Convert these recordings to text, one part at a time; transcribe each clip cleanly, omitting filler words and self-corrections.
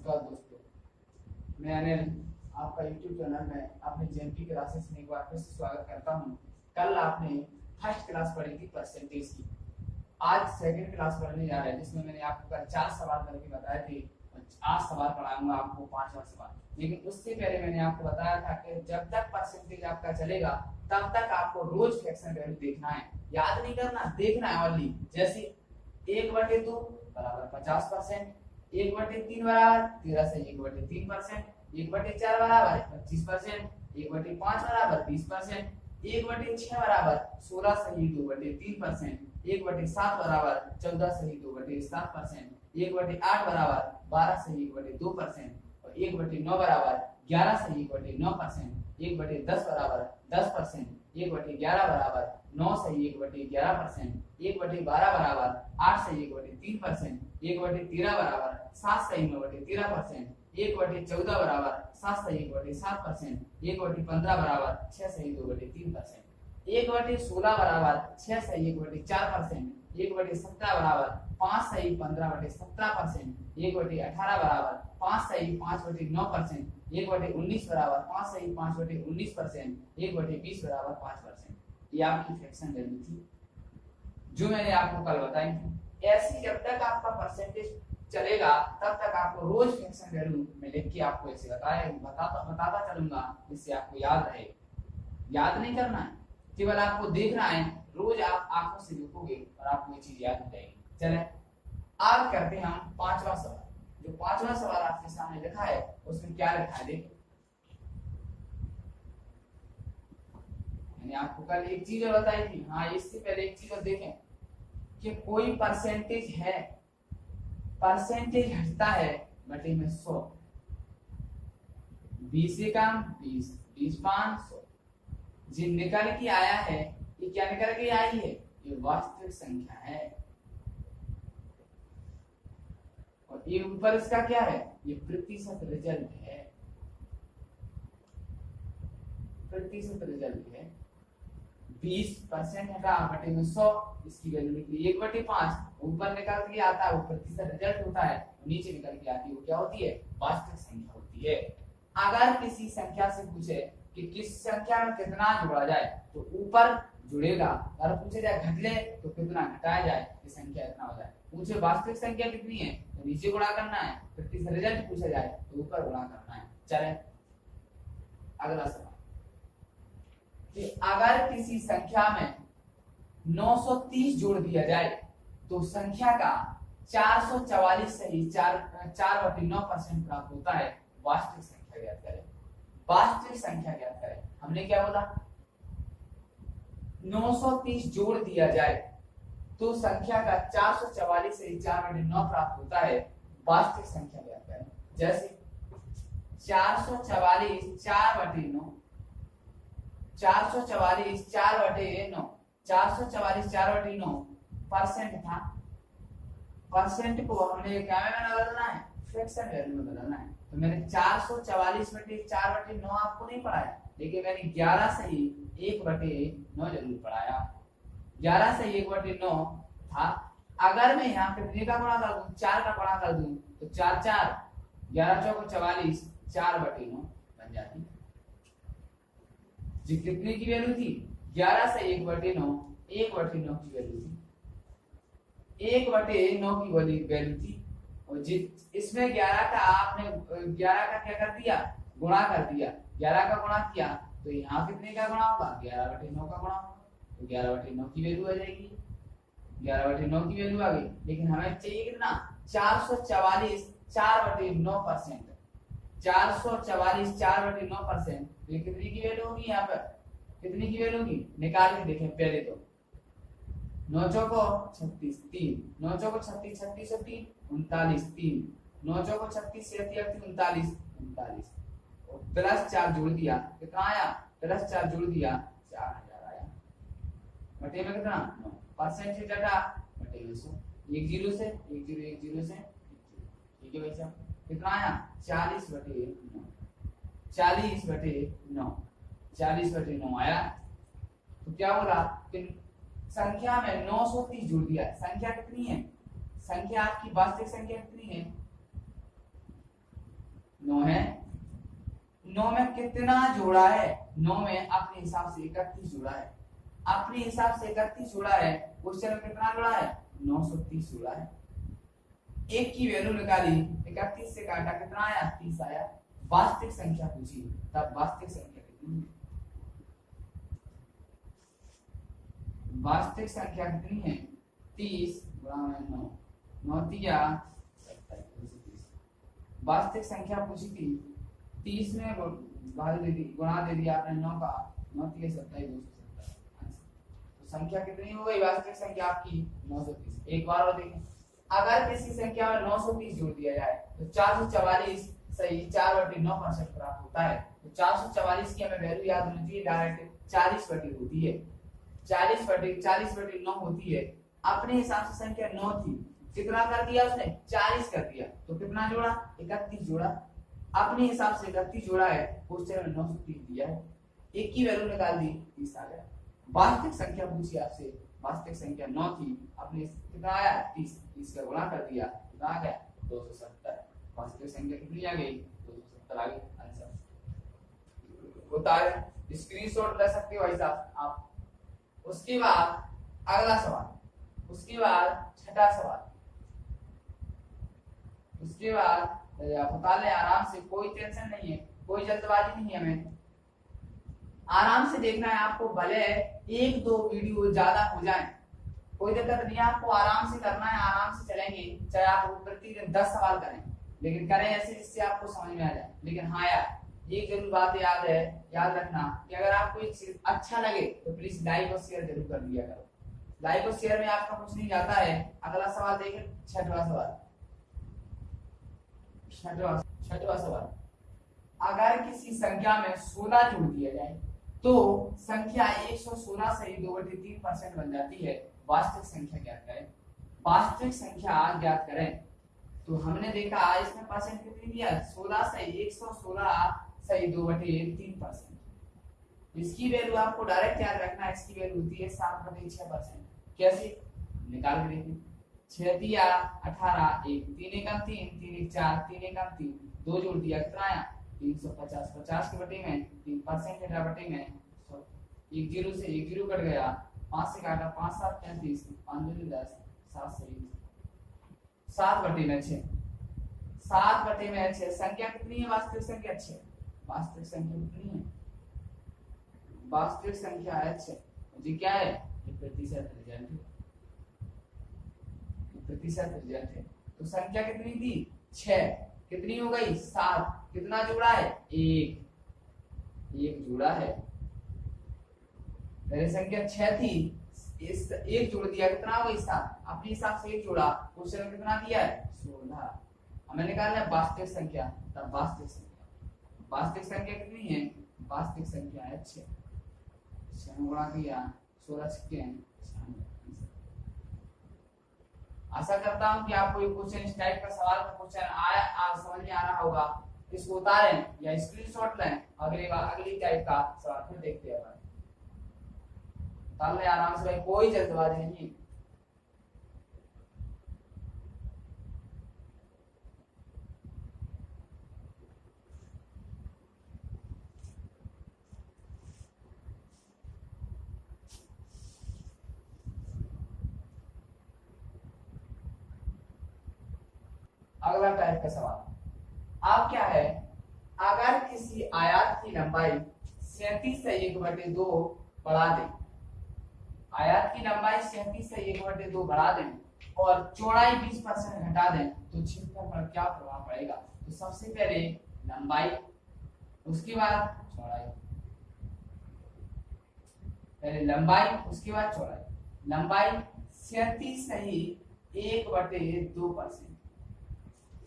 नमस्कार दोस्तों, मैं अनिल आपका YouTube चैनल में अपने जेएमपी क्लासेस में एक बार फिर से स्वागत करता हूं। कल आपने फर्स्ट क्लास पढ़ी थी परसेंटेज की, आज सेकंड क्लास पढ़ने जा रहे हैं जिसमें मैंने आपको कल 4 सवाल करके बताए थे। आज सवाल पढ़ाऊंगा आपको 5वां सवाल। लेकिन उससे पहले मैंने आपको बताया था कि जब तक परसेंटेज आपका चलेगा तब तक आपको रोज फ्रैक्शन वैल्यू देखना है, याद नहीं करना, देखना है ओनली। जैसे 1/2 बराबर 50%, 1/3 बराबर 13 से 1/3%, 1/4 बराबर 25%, 1/5 बराबर 20%, 1/6 बराबर 16 सही 2/3%, 1/7 बराबर 14 सही 2/7%, 1/8 बराबर 12 सही 1/2%, और 1/9 बराबर 11 सही 1/9%, 1/10 बराबर 10%, 1/11 बराबर 9 सही 1/11%, 1/12 बराबर 8 सही 1/3%, 1/13 बराबर 7 सही 9/13%, 1/14 बराबर 7 सही 1/7%, 1/15 बराबर 6 सही 2/3%, 1/16 बराबर 6 सही 1/4%, 1/17 बराबर 5 सही 15/17%, 1/18 बराबर 5 सही 5/9%, 1/19 बराबर 5 सही 5/19%, 1/20 बराबर 5%। ये आपकी फ्रैक्शन वैल्यू थी जो मैंने आपको कल बताई थी। ऐसी जब तक आपका परसेंटेज चलेगा तब तक आपको रोज फ्रैक्शन वैल्यू में लिख के आपको ऐसे बताता चलूंगा, जिससे आपको याद रहे। याद नहीं करना है, केवल आपको देखना है, रोज आप आंखों से देखोगे और आपको ये चीज याद हो जाएगी। चले आज करते हैं हम 5वां सवाल। जो 5वां सवाल आपके सामने लिखा है उसमें क्या लिखा है देखिए। मैंने आपको कल एक चीज और बताई थी, हाँ इससे पहले एक चीज और देखें कि कोई परसेंटेज है, परसेंटेज हटता है बटे में 100, 20 से कम 20, 20 500, जो निकल के आया है ये क्या निकल के आई है, ये वास्तविक संख्या है। और ये ऊपर इसका क्या है, ये प्रतिशत रिजल्ट है, प्रतिशत रिजल्ट है। 20% हटा बटे में 100, इसकी वैल्यू निकली 1/5। ऊपर निकल के आता है वो प्रतिशत रिजल्ट होता है, नीचे निकल के आती है वो क्या होती है, वास्तविक संख्या होती है। अगर किसी संख्या से पूछे कि किस संख्या में कितना जोड़ा जाए तो ऊपर जुड़ेगा, अगर पूछे जाए घट ले तो कितना घटाया जाए कि संख्या इतना हो जाए। पूछे वास्तविक संख्या कितनी है तो नीचे गुणा करना है, प्रतिशत रिजल्ट पूछा जाए तो ऊपर गुणा करना है। चले अगला सवाल कि अगर किसी संख्या में 930 जोड़ दिया जाए तो संख्या का 444 सही 4/9% प्राप्त होता है। वास्तविक संख्या ज्ञात करें। वास्तविक संख्या ज्ञात करें। हमने क्या बोला, 930 जोड़ दिया जाए तो संख्या का 444 सही 4/9 प्राप्त होता है। वास्तविक संख्या ज्ञात करें। जैसे 444 4/9, 444 4/9, 444 4/9 परसेंट था। परसेंट को हमने क्या में बदलना है, फ्रैक्शन वैल्यू में बदलना है। तो मैंने 444/4/9 आपको नहीं पढ़ाया, लेकिन मैंने 11 सही 1/9 जरूर पढ़ाया। 11 सही 1/9 था। अगर मैं यहाँ पे कितने का गुणा कर दूं, 4 का गुणा कर दूं तो 4 4 11 चौको 44 4/9 बन जाती। जी कितने की वैल्यू थी, 11 से 1/9, 1/9 की वैल्यू थी, 1/9 की वैल्यू थी। और इसमें 11 का आपने 11 का क्या कर दिया, गुणा कर दिया। 11 का गुणा किया तो यहाँ कितने का गुणा होगा, 11/9 का गुणा होगा। तो 11/9 की वैल्यू आ जाएगी, 11/9 की वैल्यू आ गई। लेकिन हमें चाहिए कितना, 444 4/9%, 444 4/9%। तो ये कितनी की वैल्यू होगी, यहाँ पर कितनी की वैल्यू होगी निकाल के देखें पहले। तो 9 चौको 36 3, 9 चौको 36 36 और 3 39 3, 9 चौको 36 से 39 39 और प्लस 4 जोड़ दिया कितना आया, प्लस 4 जोड़ दिया 4000 आया। बटे में कितना 9, परसेंटेज डाटा बटे में 100, 1 0 से 1 0 1 0 से 1 0। ठीक है भाई साहब, कितना आया 40/9, 40/9, 40/9 आया। तो क्या बोला कि संख्या में 930 जोड़ दिया। संख्या कितनी है, संख्या आपकी वास्तविक संख्या कितनी है, 9 है। 9 में कितना जोड़ा है? 9 में अपने हिसाब से 31 जोड़ा है। अपने हिसाब से 31 जोड़ा है। क्वेश्चन में कितना जोड़ा है? 930 जोड़ा है। एक की वैल्यू निकाली, 31 से काटा, कितना आया? 30 आया। वास्तविक संख्या पूछी, तब वास्तविक संख्या कितनी है? वास्तविक संख्या कितनी है? 30 गुणा में 9, 9 तिया 27। वास्तविक संख्या पूछी थी, 30 में भाग दे दी, गुणा दे दिया आपने 9 का, 9 तिया 27, 270। तो संख्या कितनी हो गई? वास्तविक संख्या आपकी 930। एक बार और देखें, अगर किसी संख्या में 930 जोड़ दिया जाए तो 444 सही 4/9% प्राप्त होता है। तो 444 की हमें वैल्यू याद होनी चाहिए, डायरेक्ट 40 होती है। 40/9 होती है। अपने हिसाब से संख्या 9 थी, कितना कर दिया उसने? 40 कर दिया, तो कितना जोड़ा? 31 जोड़ा। अपने हिसाब से 31 जोड़ा है, क्वेश्चन में 930 दिया है। एक की वैल्यू निकाल दी, 30 आ गया। वास्तविक संख्या पूछी आपसे, वास्तविक संख्या 9 थी, अपने कितना आया? 30 का गुणा कर दिया, कितना आ गया? 270। वास्तविक संख्या कितनी आ गई? 270 आ गई। आंसर होता है। स्क्रीनशॉट ले सकते हो ऐसा आप। उसके बाद अगला सवाल, उसके बाद छठा सवाल, उसके बाद बता लें आराम से, कोई टेंशन नहीं है, कोई जल्दबाजी नहीं है, हमें आराम से देखना है आपको। भले 1-2 वीडियो ज्यादा हो जाए, कोई दिक्कत नहीं है, आपको आराम से करना है, आराम से चलेंगे। चाहे आप प्रतिदिन 10 सवाल करें, लेकिन करें ऐसे जिससे आपको समझ में आ जाए। लेकिन हाँ यार, एक जरूर बात याद है, याद रखना कि अगर आपको एक चीज अच्छा लगे तो प्लीज लाइक और शेयर जरूर कर दिया करो। लाइक और शेयर में आपका कुछ नहीं जाता है। अगला सवाल देखें, छठवां सवाल। छठवां सवाल, अगर किसी संख्या में 16 जोड़ दिया जाए तो संख्या 116 सही 2/3% बन जाती है। वास्तविक संख्या ज्ञात करें। वास्तविक संख्या ज्ञात करें। तो हमने देखा इसमें परसेंट कितनी दिया? 16 सही 116 सही 2/3%। इसकी वैल्यू आपको डायरेक्ट याद रखना है, इसकी वैल्यू होती है 7/6%। कैसे? निकाल के देखिए। 6 दिया 18, 1 3 एकम 3, 3 1 4, 3 एकम 3, 2 जोड़ दिया, कितना आया? 350। 50 के बटे में 3% है, बटे में 1 0 से 1 0 कट गया, 5 से काटा, 5 7 35, 5 2 10, 7 से 7/6। 7/6 संख्या कितनी है? वास्तविक संख्या 6। वास्तविक संख्या कितनी है? वास्तविक संख्या है 6। जी क्या है? ये प्रतिशत रिजल्ट है, प्रतिशत रिजल्ट है। तो संख्या कितनी थी? 6। कितनी हो गई? 7। कितना जोड़ा है? 1 जोड़ा है। पहले संख्या 6 थी, इस 1 जोड़ दिया, कितना हो गई? 7। अपने हिसाब से 1 जोड़ा, क्वेश्चन में कितना दिया है? 16। हमें निकालना है वास्तविक संख्या। तब वास्तविक संख्या, वास्तविक संख्या कितनी है? वास्तविक संख्या है 6। 6 गुणा किया, 16 छक्के हैं। आशा करता हूं कि आपको ये क्वेश्चन, इस टाइप का सवाल का क्वेश्चन आया, समझ में आ रहा होगा। इसको उतारें या स्क्रीनशॉट लें, अगली टाइप का सवाल फिर देखते हैं। उतार लें आराम से भाई, कोई जल्दबाजी नहीं। अगला टाइप का सवाल आप क्या है, अगर किसी आयत की लंबाई 37 से 1/2 बढ़ा दें, आयत की लंबाई 37 से 1/2 बढ़ा दें और चौड़ाई 20% घटा दें तो क्षेत्रफल पर क्या प्रभाव पड़ेगा? तो सबसे पहले लंबाई, उसके बाद चौड़ाई। पहले लंबाई, उसके बाद चौड़ाई। लंबाई 37 सही 1/2%।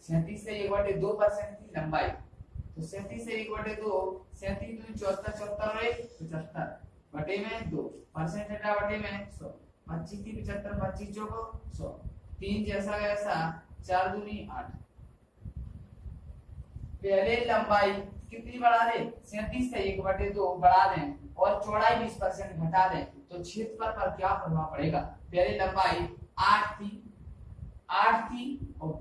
37 से 1/2% की लंबाई, तो 37 से 1/2, 37 दूनी 74, 74 और 1 75 बटे में 2, परसेंट हटा बटे में 100, 25 की 75, 25 चौको 100, 3 जैसा वैसा, 4 दूनी 8। पहले लंबाई कितनी बढ़ा दें? 37 से 1/2 बढ़ा दें और चौड़ाई 20% घटा दें तो क्षेत्रफल पर क्या प्रभाव पड़ेगा? पहले लंबाई 8 थी और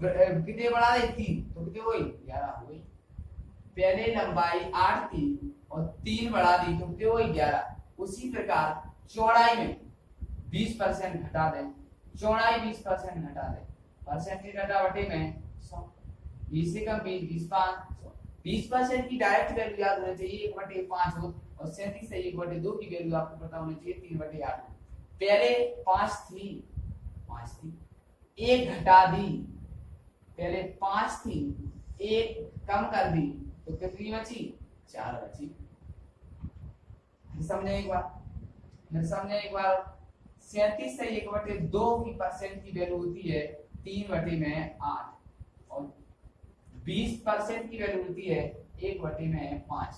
कितने बढ़ा दे? 3, तो कितने हुई? 11 हो गई। पहले लंबाई 8 थी और 3 बढ़ा दी तो कितनी हुई 11। उसी प्रकार चौड़ाई में 20% घटा दें, चौड़ाई 20% घटा दें, परसेंटेज घटा बटे में 100, 20 से कम 20, 20 5 20% की डायरेक्ट वैल्यू याद होनी चाहिए 1/5 हो और 37 से 1/2 की वैल्यू आपको पता होनी चाहिए 3/8। पहले 5 थी 1 घटा दी, पहले 5 थी 1 कम कर दी तो कितनी बची 4 बची। समझे एक बार, 37 से 1/2 की परसेंट की वैल्यू होती है 3/8 और 20% की वैल्यू होती है 1/5।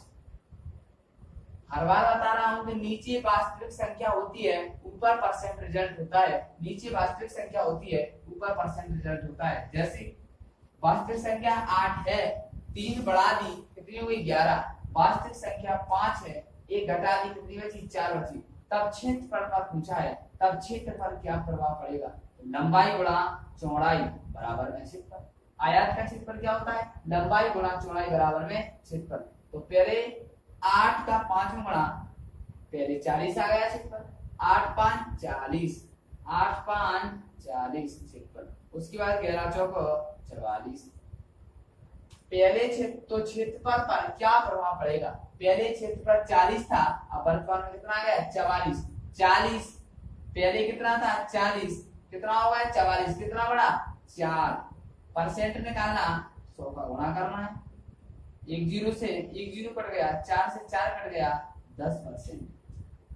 हर बार बता रहा हूं कि नीचे वास्तविक संख्या होती है ऊपर परसेंट रिजल्ट होता है, नीचे वास्तविक संख्या होती है ऊपर परसेंट रिजल्ट होता है। जैसे वास्तविक संख्या 8 है, 3 बढ़ा दी कितनी हुई 11, वास्तविक संख्या 5 है, 1 घटा दी कितनी बची 4 बची। तब क्षेत्रफल पर पूछा है, तब क्षेत्रफल क्या प्रभाव पड़ेगा, लंबाई गुणा चौड़ाई बराबर में क्षेत्रफल। आयत का क्षेत्रफल क्या होता है, लंबाई गुणा चौड़ाई बराबर में क्षेत्रफल। तो पहले 8 का 5 गुणा, पहले 40 आ गया क्षेत्रफल, 8 5 40, 8 5 40 क्षेत्रफल। उसके बाद 11 चौक 44। पहले क्षेत्रफल पर क्या प्रभाव पड़ेगा, पहले क्षेत्रफल 40 था, अब वर्तमान में कितना आ गया 44। 40 पहले कितना था 40, कितना होगा 44, कितना बड़ा 4। परसेंट निकालना 100 का गुणा करना है, 1 0 से 1 0 कट गया, 4 से 4 कट गया 10%।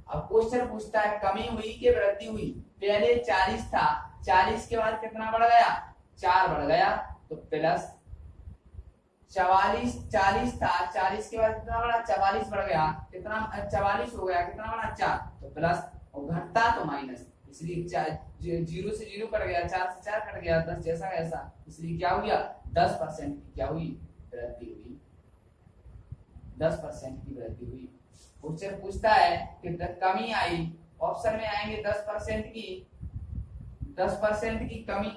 अब क्वेश्चन पूछता है कमी हुई कि वृद्धि हुई, पहले 40 था, 40 के बाद कितना बढ़ गया 4 बढ़ गया तो प्लस 44, 40 था, 40 के बाद कितना बढ़ा 44 बढ़ गया, कितना 44 हो गया, कितना बढ़ा 4 तो प्लस, और घटता तो माइनस, इसलिए 0 से 0 कट गया, 4 से 4 कट गया, 10 जैसा ऐसा, इसलिए क्या हो गया 10% की क्या हुई वृद्धि हुई, 10% की वृद्धि हुई। क्वेश्चन पूछता है कि कमी आई, ऑप्शन में आएंगे 10% की कमी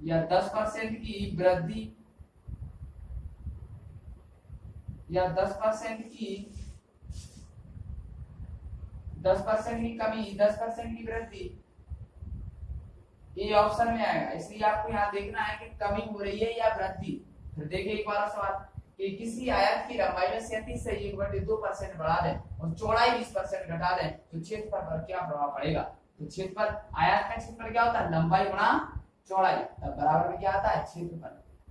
या 10% की वृद्धि या 10% की कमी, 10% की वृद्धि, ये ऑप्शन में आएगा। इसलिए आपको यहाँ देखना है कि कमी हो रही है या वृद्धि। फिर देखिए एक बार सवाल कि किसी आयत की लंबाई में 37 से 1/2% बढ़ा दें और चौड़ाई 20% घटा दें तो क्षेत्रफल पर क्या प्रभाव पड़ेगा। तो क्षेत्रफल, आयत का क्षेत्रफल क्या होता है लंबाई गुणा चौड़ाई, तब बराबर में क्या आता है क्षेत्रफल।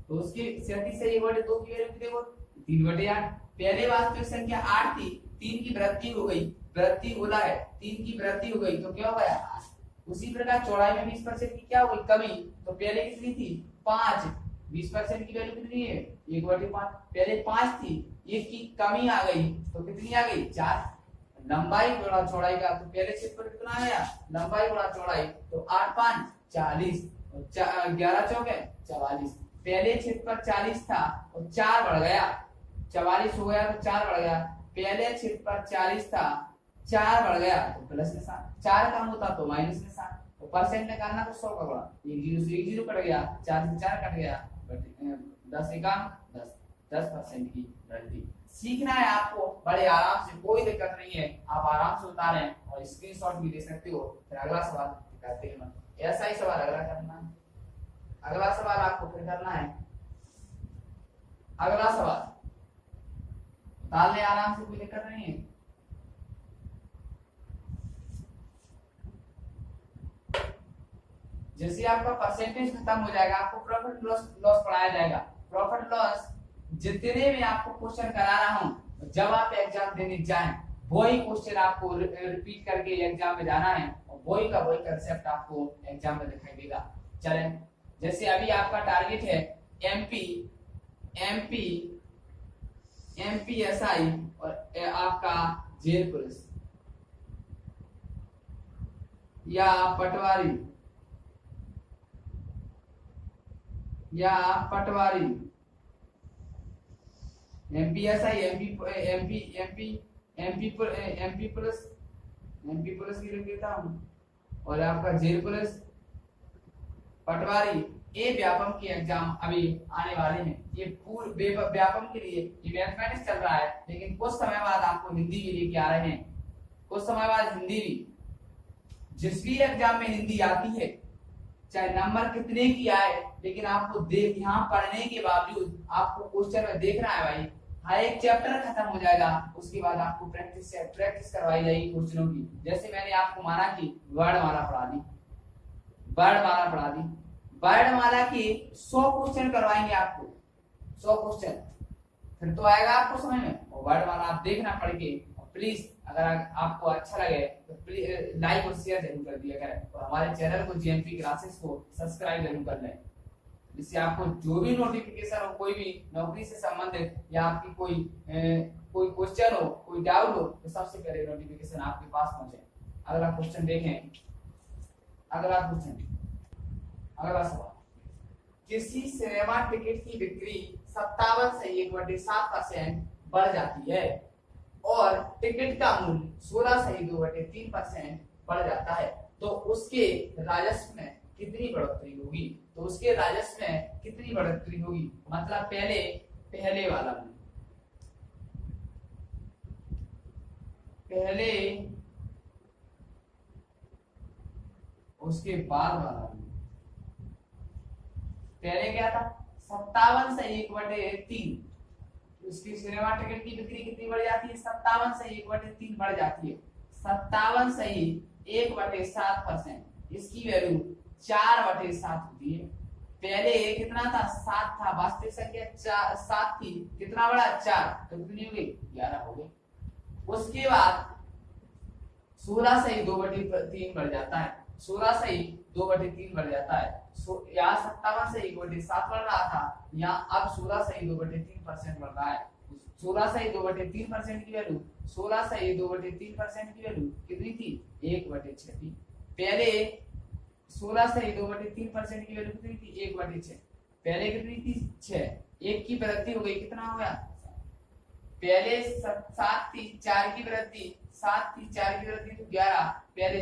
तो उसकी 37 से 1/2 की वैल्यू देखो 3/8। पहले वास्तविक संख्या 8 थी, 3 की वृद्धि हो गई, वृद्धि बोला है 3 की वृद्धि हो गई तो क्या हो गया 8। उसी प्रकार चौड़ाई में 20% की क्या हो गई कमी, तो पहले कितनी थी 5, 20% की वैल्यू कितनी है 1/5, पहले 5 थी, 1 की कमी आ गई तो कितनी आ गई 4। लंबाई गुणा चौड़ाई का, तो पहले क्षेत्रफल कितना आया लंबाई गुणा चौड़ाई, तो 8 5 40 और 11 चौक 44। पहले क्षेत्रफल 40 था और 4 बढ़ गया, 44 हो गया तो 4 बढ़ गया, पहले क्षेत्रफल 40 था 4 बढ़ गया तो प्लस निशान, 4 कम होता तो माइनस निशान। तो परसेंट निकालना तो 100 का गुणा, 1 0 से 1 0 कट गया, 4 से 4 कट गया, 10 एकाम 10, 10% की वृद्धि। सीखना है आपको बड़े आराम से, कोई दिक्कत नहीं है, आप आराम से उतारें और स्क्रीनशॉट भी ले सकते हो। फिर अगला सवाल करते हैं, ऐसा ही सवाल अगला करना है, अगला सवाल आपको फिर करना है। अगला सवाल उतार ले आराम से, कोई दिक्कत नहीं है। जैसे आपका परसेंटेज खत्म हो जाएगा, आपको प्रॉफिट लॉस पढ़ाया जाएगा। प्रॉफिट लॉस जितने भी आपको क्वेश्चन करा रहा हूं, जब आप एग्जाम देने जाएं वही क्वेश्चन आपको रिपीट करके एग्जाम में जाना है और वही का वही कंसेप्ट आपको एग्जाम में दिखाई देगा। चलें, जैसे अभी आपका टारगेट है एमपीएसआई और आपका जेल पुलिस या पटवारी एमपीएसआई एमपी पुलिस की लिख देता हूं और आपका जेल पुलिस पटवारी ए व्यापम के एग्जाम अभी आने वाले हैं। ये पूरे व्यापम के लिए ये मैथमेटिक्स चल रहा है, लेकिन कुछ समय बाद आपको हिंदी भी लेके आ रहे हैं, कुछ समय बाद हिंदी भी। जिस भी एग्जाम में हिंदी आती है, चाहे नंबर कितने की आए, लेकिन आपको देख यहाँ पढ़ने के बावजूद आपको क्वेश्चन में देखना है भाई। हर एक चैप्टर खत्म हो जाएगा, उसके बाद आपको प्रैक्टिस करवाई जाएगी क्वेश्चनों की। जैसे मैंने आपको माना कि वर्णमाला पढ़ा दी, वर्णमाला पढ़ा दी, वर्णमाला के 100 क्वेश्चन करवाएंगे आपको, 100 क्वेश्चन, फिर तो आएगा आपको समझ में। और वर्णमाला आप देखना पढ़ के, प्लीज अगर आपको अच्छा लगे तो प्लीज लाइक और शेयर जरूर कर दिया करें, और हमारे चैनल को जीएमपी क्लासेस को सब्सक्राइब जरूर कर लें, जिससे आपको जो भी नोटिफिकेशन हो, कोई भी नौकरी से संबंधित या आपकी कोई क्वेश्चन हो, कोई डाउट हो, तो सबसे पहले नोटिफिकेशन आपके पास पहुंचे। अगला क्वेश्चन देखें, अगला क्वेश्चन, अगला सवाल। किसी सिनेमा टिकट की बिक्री 57 से 1/7% बढ़ जाती है और टिकट का मूल्य 16 से 2/3% बढ़ जाता है, तो उसके राजस्व में कितनी बढ़ोतरी होगी? तो उसके राजस्व में कितनी बढ़ोतरी होगी? मतलब पहले वाला मूल्य, पहले उसके बाद वाला मूल्य। पहले क्या था? 57 से 1/3, उसकी सिनेमा टिकट की बिक्री कितनी बढ़ जाती है? 57 से 1/3 बढ़ जाती है। 57 से 1/7%, इसकी वैल्यू 4/7 होती है। पहले कितना था? 7 था, वास्तविक संख्या 7 थी, कितना बड़ा? 4, तो कितनी हो गई? 11 हो गई। उसके बाद 16 से 2/3 बढ़ जाता है, 16 से 2/3 बढ़ जाता है। यहाँ 57 से 1/7 बढ़ रहा था, यहाँ अब 16 से 2/3% बढ़ रहा है। 16 से 2/3% की वैल्यू, 16 से 2/3% की वैल्यू कितनी थी? 1/6 थी। पहले 16 से 2/3% की वैल्यू कितनी थी? 1/6। पहले कितनी थी? 6, 1 की वृद्धि हो गई, कितना हो गया? पहले 7 थी, 4 की वृद्धि, 7 थी, 4 की वृद्धि तो 11। पहले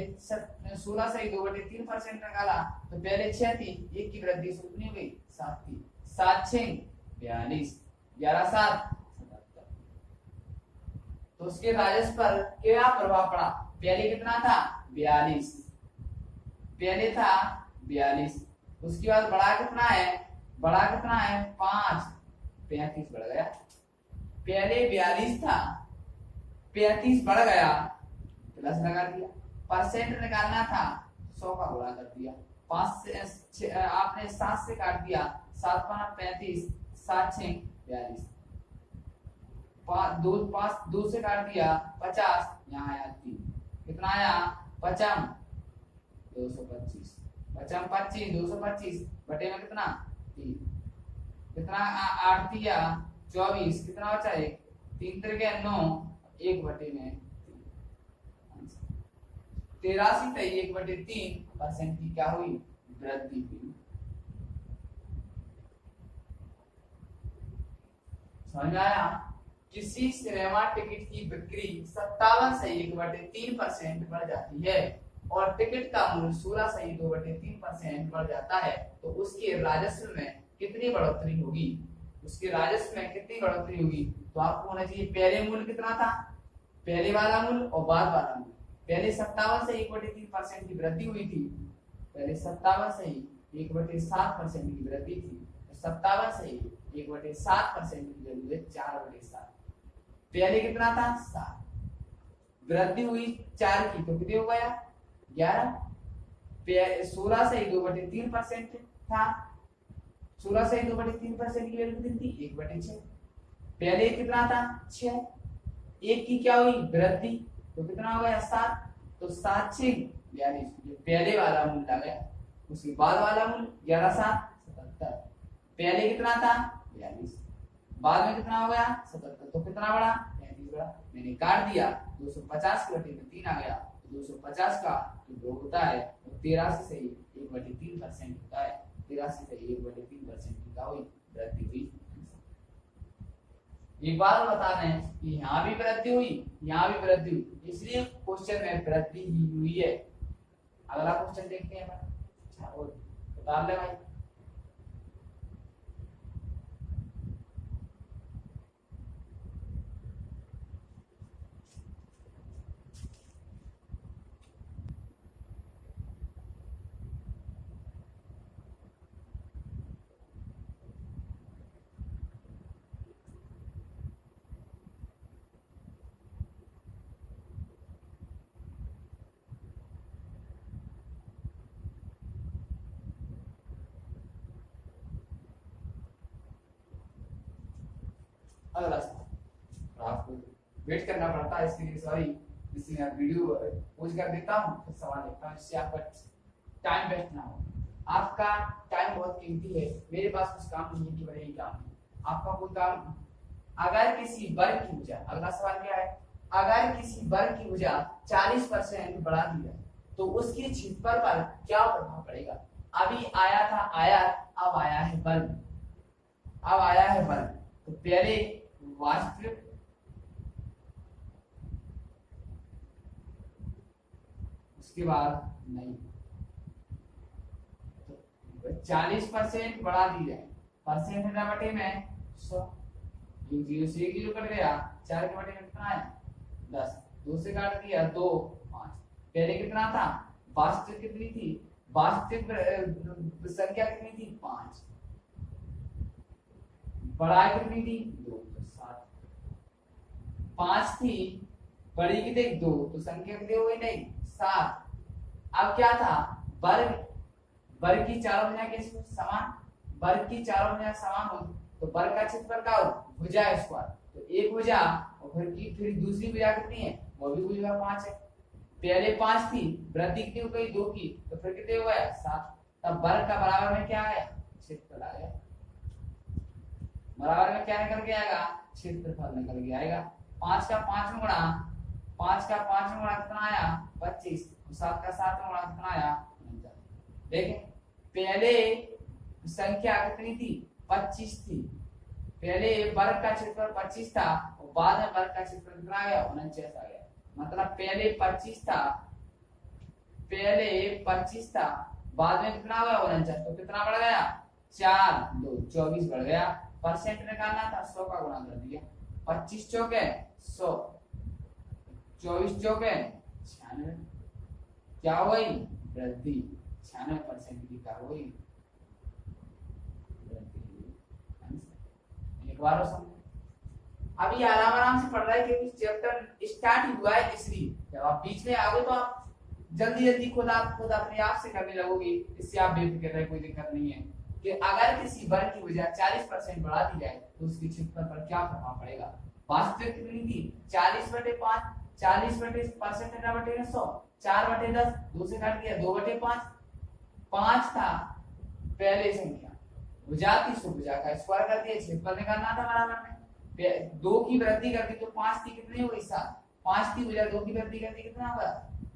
16 से 2/3% निकाला तो पहले 6 थी, 1 की वृद्धि से कितनी हो गई? 7 थी। 7 6 42, 11 7 77। तो उसके राजस्व पर क्या प्रभाव पड़ा? पहले कितना था? 42, पहले था 42, उसके बाद बड़ा कितना है? बड़ा कितना है? 5, 35 बढ़ गया। पहले 42 था, 35 बढ़ गया, प्लस लगा दिया। परसेंट निकालना था, 100 का गुणा कर दिया। 5 से आपने 7 से काट दिया, 7 5 35, 7 6 42, 2 से काट दिया 50, यहाँ आया 3, कितना आया? 55 225, 55 25 225 बटे में कितना? 3, कितना? 8 दिया 24, कितना बचा? 1, 3 3 9, 1 बटे में 83 से 1/3% की क्या हुई? वृद्धि हुई। समझ में आया? किसी सिनेमा टिकट की बिक्री 57 से 1/3% बढ़ जाती है और टिकट का मूल्य 16 से 2/3% बढ़ जाता है, तो उसके राजस्व में कितनी बढ़ोतरी होगी? उसके राजस्व में कितनी बढ़ोतरी होगी? तो आपको होना चाहिए पहले मूल्य कितना था? पहले वाला मूल्य और बाद वाला मूल्य। पहले 57 से 1/3% की वृद्धि हुई थी, पहले 57 से 1/7% की वृद्धि थी, 57 से 1/7% की वैल्यू है 4/7। पहले कितना था? 7, वृद्धि हुई 4 की, तो कितने हो गया? 11। 16 से 2/3% था, 16 से 2/3% की वैल्यू कितनी थी? 1/6। पहले कितना था? 6, 1 की क्या हुई? वृद्धि, तो कितना हो गया? 7, तो 7 6 42, जो पहले वाला मूल्य आ गया। उसके बाद वाला मूल्य 11 7 77। पहले कितना था? 42, बाद में कितना हो गया? 77, तो कितना बढ़ा? 35 बढ़ा। मैंने काट दिया, 250 के बटे में 3 आ गया, तो 250 का जो योग होता है वो 83 से 1/3% होता है। 83 से 1/3% की क्या हुई? वृद्धि हुई। एक बात बता दें कि यहाँ भी वृद्धि हुई, यहाँ भी वृद्धि हुई, इसलिए क्वेश्चन में वृद्धि ही हुई है। अगला क्वेश्चन देखते हैं। डाल ले भाई। अगला सवाल, आपको वेट करना पड़ता है इसके लिए, सॉरी, इसलिए मैं वीडियो पोज कर देता हूँ, फिर सवाल देखता हूँ, इससे आपका टाइम वेस्ट ना हो। आपका टाइम बहुत कीमती है, मेरे पास कुछ काम नहीं है कि वही काम है, आपका कोई काम। अगर किसी वर्ग की भुजा, अगला सवाल क्या है, अगर किसी वर्ग की भुजा 40% बढ़ा दी जाए तो उसके क्षेत्रफल पर क्या प्रभाव पड़ेगा। अभी आया था आयत, अब आया है वर्ग, अब आया है वर्ग। तो पहले वास्तविक, उसके बाद नहीं, तो 40% बढ़ा दी जाए, परसेंट है बटे में 100, एक जीरो से एक जीरो कट गया, 4 के बटे में कितना आया 10, 2 से काट दिया 2, 5। पहले कितना था, वास्तविक कितनी थी, वास्तविक संख्या कितनी थी 5, बढ़ाई कितनी थी 2, तो 7, 5 थी, बड़ी की देख 2, तो संख्या कितनी हो गई नहीं 7। अब क्या था, वर्ग, वर्ग की चारों भुजाएं कैसी समान, वर्ग की चारों भुजाएं समान हो तो वर्ग का क्षेत्रफल क्या हो, भुजा स्क्वायर, तो एक भुजा और फिर दूसरी भुजा कितनी है, वो भी भुजा 5 है। पहले 5 थी, वृद्धि कितनी हो गई 2 की, तो फिर कितने हुआ 7, तब वर्ग का बराबर में क्या है, क्षेत्रफल आ गया, बराबर में क्या निकल के आएगा, क्षेत्रफल निकल के आएगा। 5 का 5 गुणा, 5 का 5 गुणा कितना आया 25, 7 का 7 गुणा कितना आया 49। देखें पहले संख्या कितनी थी 25 थी, पहले वर्ग का क्षेत्रफल 25 था और बाद में वर्ग का क्षेत्रफल कितना आ गया 49 आ गया। मतलब पहले 25 था, पहले 25 था, बाद में कितना हुआ 49, तो कितना बढ़ गया 4 2 24 बढ़ गया। परसेंट निकालना था 100 का गुणा कर दिया, 25 चौके 100, 24 चौके 96, क्या हुई वृद्धि, 96% की क्या हुई वृद्धि। एक बार और समझो, अभी आराम आराम से पढ़ रहा है क्योंकि चैप्टर स्टार्ट ही हुआ है, इसलिए जब आप बीच में आओगे तो आप जल्दी जल्दी खुद अपने आप से करने लगोगे, इससे आप बेफिक्र रहे, कोई दिक्कत नहीं है। कि अगर किसी वर्ग की भुजा 40% बढ़ा दी जाए तो उसके क्षेत्रफल पर क्या प्रभाव पड़ेगा। वास्तविक कितनी थी 40/5, 40/% 100, 4/10, 2 से काट दिया 2/5, 5 था पहले संख्या, भुजा थी सो भुजा का स्क्वायर कर दिया, क्षेत्रफल निकालना था बराबर में। 2 की वृद्धि कर दी तो 5 थी, कितनी हुई 7, 5 थी भुजा 2 की वृद्धि कर दी कितना होगा,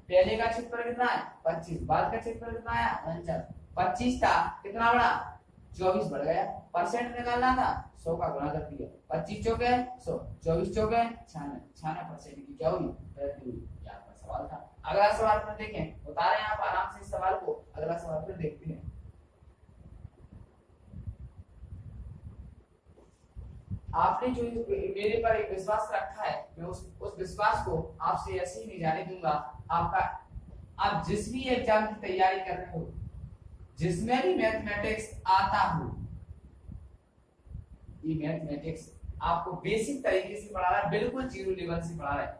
पहले का क्षेत्रफल कितना है 25, बाद का क्षेत्रफल कितना आया 49, 25 था कितना बढ़ा 24 बढ़ गया। परसेंट निकालना था 100 का गुणा कर दिया, 25 चौके 100, 24 चौके 96% की क्या हुई वृद्धि हुई। ये आपका सवाल था। अगला सवाल फिर देखें, बता रहे हैं आप आराम से इस सवाल को, अगला सवाल फिर देखते हैं। आपने जो मेरे पर एक विश्वास रखा है, मैं उस विश्वास को आपसे ऐसे ही नहीं जाने दूंगा। आपका, आप जिस भी एग्जाम की तैयारी कर रहे हो, जिसमें भी मैथमेटिक्स आता हो, ये मैथमेटिक्स आपको बेसिक तरीके से पढ़ा रहा है, बिल्कुल जीरो लेवल से पढ़ा रहा है।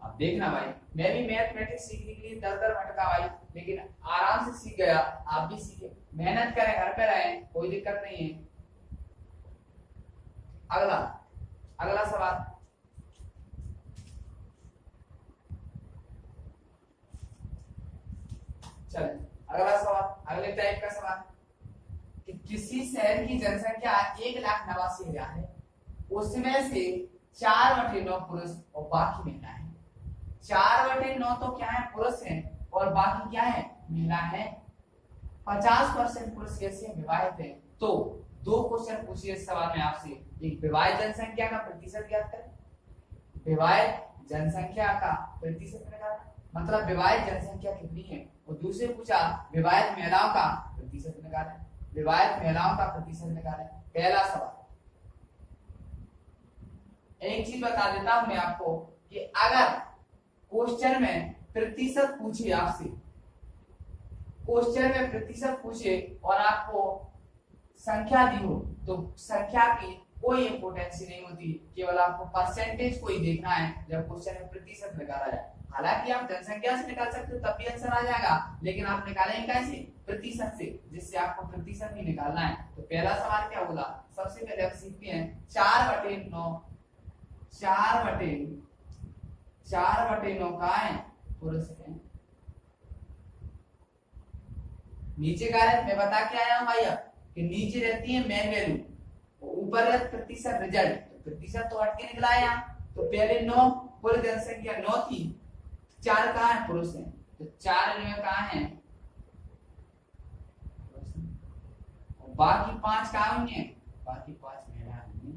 आप देखना भाई, मैं भी मैथमेटिक्स सीखने के लिए दर दर भटका भाई, लेकिन आराम से सीख गया, आप भी सीखे। मेहनत करें, घर पे रहें, कोई दिक्कत नहीं है। अगला सवाल, चलिए अगला सवाल, अगले टाइप का सवाल कि किसी शहर की जनसंख्या 1,89,000 है, उसमें से 4/9 पुरुष और बाकी महिला है। 4/9 तो क्या है पुरुष हैं और बाकी क्या है महिला है। 50% पुरुष कैसे विवाहित है। तो 2 क्वेश्चन पूछिए इस सवाल में आपसे, एक विवाहित जनसंख्या का प्रतिशत ज्ञात करें, विवाहित जनसंख्या का प्रतिशत निकालना, मतलब विवाहित जनसंख्या कितनी है, और दूसरे पूछा विवाहित महिलाओं का प्रतिशत प्रतिशत निकालें, विवाहित महिलाओं का प्रतिशत निकालें। पहला सवाल, एक चीज बता देता हूं मैं आपको कि अगर क्वेश्चन में प्रतिशत पूछे आपसे, क्वेश्चन में प्रतिशत पूछे और आपको संख्या दी हो तो संख्या की कोई इंपोर्टेंस नहीं होती, केवल आपको परसेंटेज को ही देखना है जब क्वेश्चन में प्रतिशत निकाला जाए। हालांकि आप जनसंख्या से निकाल सकते हो तब भी आंसर आ जाएगा, लेकिन आप निकालेंगे कैसे? प्रतिशत से, जिससे आपको प्रतिशत ही निकालना है। तो पहला सवाल क्या बोला, सबसे पहले आप सीखते हैं 4/9, 4/9 का है पुरुष है। नीचे का है, मैं बता के आया हूं भैया कि नीचे रहती है मेन वैल्यू, ऊपर रहता प्रतिशत रिजल्ट, तो प्रतिशत तो हट के निकला है यहाँ। तो पहले 9, कुल जनसंख्या 9 थी, 4 कहाँ है? पुरुष है, तो 4 में कहाँ है? और बाकी 5 कहाँ हुई है? बाकी 5 महिला हुई है,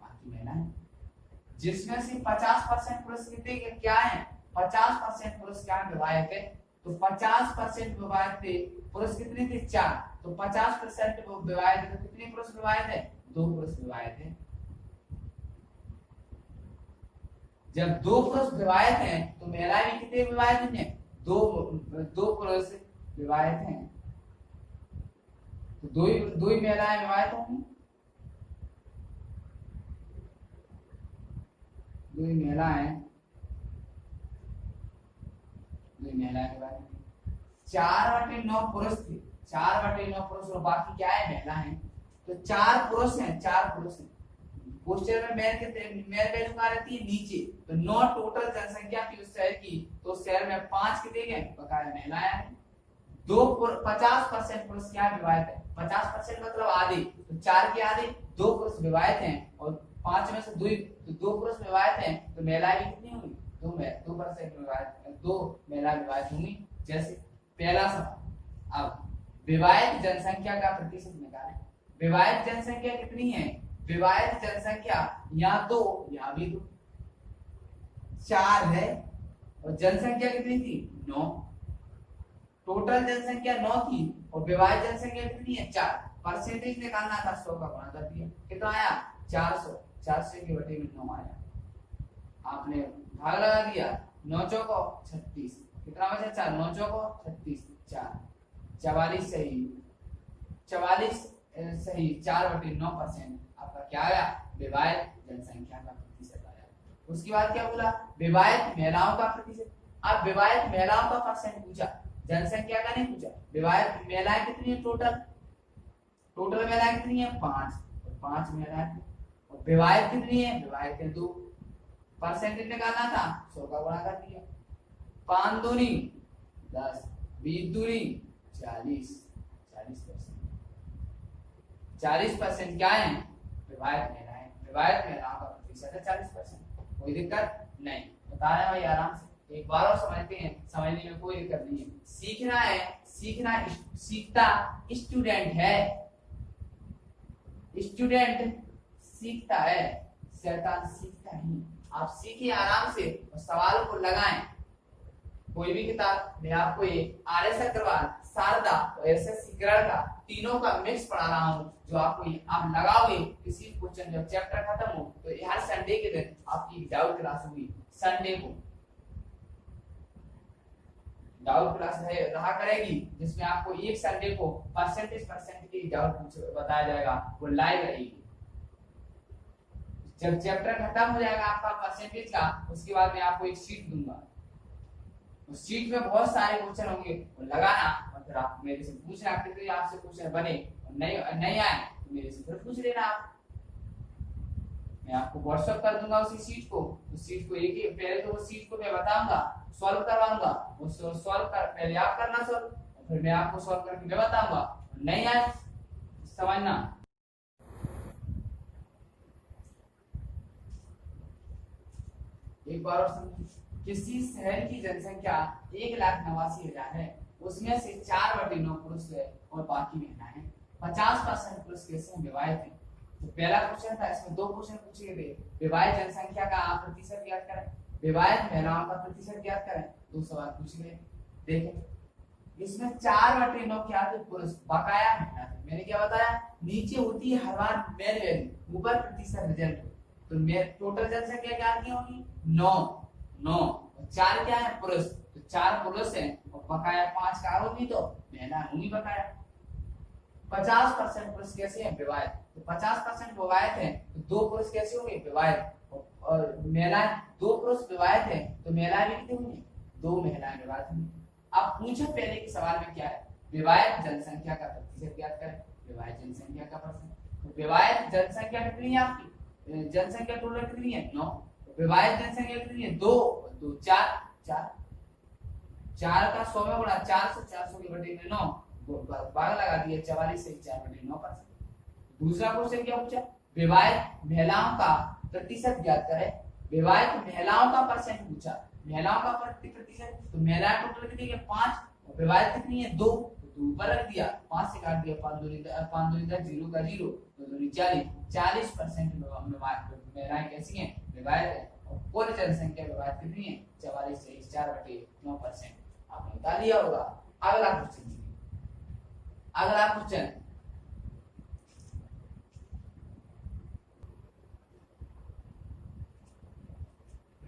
बाकी महिला है, जिसमें से 50% पुरुष कितने क्या है? 50% पुरुष क्या विवाहित है, तो 50% विवाहित थे, पुरुष कितने थे? 4, तो 50% विवाहित है, तो कितने पुरुष विवाहित है? 2 पुरुष विवाहित है। जब 2 पुरुष विवाहित हैं तो महिलाएं भी कितने विवाहित हैं? 2 पुरुष विवाहित हैं, तो दो ही महिलाएं विवाहित होंगी, 2 ही महिलाएं विवाहित। 4/9 पुरुष थे, 4/9 पुरुष और बाकी क्या है? महिला है, तो 4 पुरुष हैं, 4 पुरुष हैं। क्वेश्चन में मेल वैल्यू कहाँ रहती है? नीचे, तो 9 टोटल जनसंख्या थी उस शहर की, तो उस शहर में 5 कितने हैं? बकाया महिलाएं हैं। 50% पुरुष क्या विवाहित है? 50% मतलब आधे, तो 4 के आधे 2 पुरुष विवाहित हैं और 5 में से 2 पुरुष विवाहित हैं, तो महिलाएं भी कितनी होंगी? 2% विवाहित, 2 महिला विवाहित होंगी। जैसे पहला सवाल, अब विवाहित जनसंख्या का प्रतिशत निकालें। विवाहित जनसंख्या कितनी है? विवाहित जनसंख्या यहाँ 2, यहाँ भी 2, 4 है, और जनसंख्या कितनी थी? 9। टोटल जनसंख्या 9 थी और विवाहित जनसंख्या कितनी है? 4। परसेंटेज निकालना था, 100 का गुणा कर दिया, कितना आया? 400, 400 के बटे में 9 आया, आपने भाग लगा दिया, 9 चौको 36, कितना बचा? 4, 9 चौको 36, 4, 44 सही, 44 सही, 4/9% आपका क्या आया? विवाहित जनसंख्या का प्रतिशत आया। उसके बाद क्या बोला? विवाहित महिलाओं का प्रतिशत। अब विवाहित महिलाओं का परसेंट पूछा, जनसंख्या का नहीं पूछा। विवाहित महिलाएं कितनी है? टोटल महिलाएं कितनी है? 5, और 5 महिलाएं, और विवाहित कितनी है? विवाहित है 2। परसेंटेज निकालना था, 100 का गुणा कर दिया, 5 दूनी 10, 20 दूनी 40, 40% क्या है? विवाहित महिलाएं। विवाहित महिलाओं का प्रतिशत है 40%। कोई दिक्कत नहीं, बता रहे हैं भाई आराम से, एक बार और समझते हैं, समझने में कोई दिक्कत नहीं है। सीखना है, सीखता स्टूडेंट है, स्टूडेंट सीखता है, शैतान सीखता नहीं। आप सीखिए आराम से और सवालों को लगाएं। कोई भी किताब, मैं आपको ये आर्य अग्रवाल, शारदा और एसएससी ग्रेड का तीनों का मिक्स पढ़ा रहा हूँ, जो आपको आप लगाओगे किसी क्वेश्चन जब चैप्टर खत्म हो तो हर संडे के दिन आपकी डाउट क्लास होगी। संडे को डाउट क्लास रहा करेगी, जिसमें आपको एक संडे को परसेंट की डाउट बताया जाएगा, वो लाइव रहेगी। जब चैप्टर खत्म हो जाएगा आपका परसेंटेज का, उसके बाद मैं आपको एक शीट दूंगा, उस शीट में बहुत सारे क्वेश्चन होंगे, वो लगाना और फिर आप मेरे से पूछना, कितने आपसे क्वेश्चन बने और नहीं आए तो मेरे से फिर पूछ लेना आप। मैं आपको व्हाट्सएप कर दूंगा उसी शीट को, उस शीट को एक पहले तो उस शीट को मैं बताऊंगा, सॉल्व करवाऊंगा, उसको सॉल्व कर पहले आप करना सॉल्व, और फिर मैं आपको सॉल्व करके मैं बताऊंगा, नहीं आए समझना। एक बार और समझिए, किसी शहर की जनसंख्या 1,89,000 है, उसमें से 4/9 पुरुष है और बाकी महिलाएं हैं। 50% पुरुष कैसे विवाहित हैं? तो पहला क्वेश्चन था, इसमें 2 क्वेश्चन पूछे गए थे। विवाहित जनसंख्या का आप प्रतिशत ज्ञात करें। विवाहित महिलाओं का प्रतिशत ज्ञात करें। दो सवाल पूछ गए। देखें इसमें 4/9 क्या थे? पुरुष। बकाया महिला थे। मैंने क्या बताया? नीचे होती है हर बार मेल वैल्यू, ऊपर प्रतिशत रिजल्ट। तो मेल टोटल जनसंख्या क्या की होगी? 9 और 4 क्या है? पुरुष। तो 4 पुरुष हैं और बकाया 5 का होगी तो महिला होंगी बकाया। 50% पुरुष कैसे हैं? विवाहित। तो 50% विवाहित हैं तो 2 पुरुष कैसे होंगे? विवाहित। और महिलाएं 2 पुरुष विवाहित हैं तो महिलाएं भी कितनी होंगी? 2 महिलाएं विवाहित होंगी। अब पूछो पहले के सवाल में क्या है? विवाहित जनसंख्या का प्रतिशत ज्ञात करें। विवाहित जनसंख्या का प्रतिशत। तो विवाहित जनसंख्या कितनी है आपकी? जनसंख्या टोटल कितनी है? 9। तो विवाहित जनसंख्या कितनी है? 2 2 4 4 का 100 में गुणा 4 से 400 के बटे में 9 भाग लगा दिया 44 से 4/9%। दूसरा क्वेश्चन क्या पूछा? विवाहित महिलाओं का प्रतिशत ज्ञात करें। विवाहित महिलाओं का परसेंट पूछा। महिलाओं का प्रतिशत। तो महिलाएं टोटल कितनी है? 5 और विवाहित कितनी है? 2। तो ऊपर रख दिया, 5 से काट दिया, 5 दूनी 0 का 0 तो दूनी 40% महिलाएं कैसी हैं? विवाहित है। और कुल जनसंख्या विवाहित कितनी है? 44 से 4/9%। आपने निकाल लिया होगा। अगला क्वेश्चन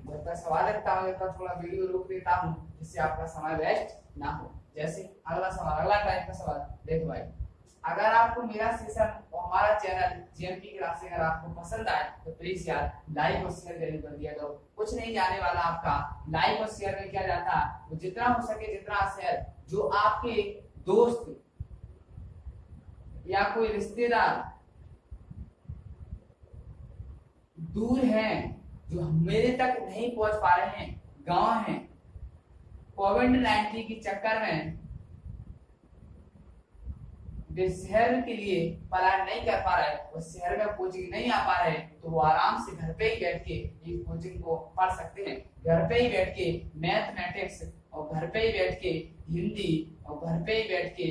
जब तक सवाल रखता हूँ तब थोड़ा वीडियो रोक देता हूँ जिससे आपका समय वेस्ट ना हो। जैसे अगला सवाल, अगला टाइप का सवाल देखो भाई, अगर आपको मेरा सेशन और हमारा चैनल जेएमपी क्लासेस अगर आपको पसंद आए तो प्लीज यार लाइक और शेयर जरूर कर दिया करो। कुछ नहीं जाने वाला आपका, लाइक और शेयर में क्या जाता है तो जितना हो सके जितना शेयर, जो आपके दोस्त या कोई रिश्तेदार दूर हैं जो मेरे तक नहीं पहुंच पा रहे हैं, गांव हैं, कोविड-19 के चक्कर में वे शहर के लिए पलायन नहीं कर पा रहे और शहर में कोचिंग नहीं आ पा रहे तो वो आराम से घर पे ही बैठ के इस कोचिंग को पढ़ सकते हैं। घर पे ही बैठ के मैथमेटिक्स और घर पे ही बैठ के हिंदी और घर पे ही बैठ के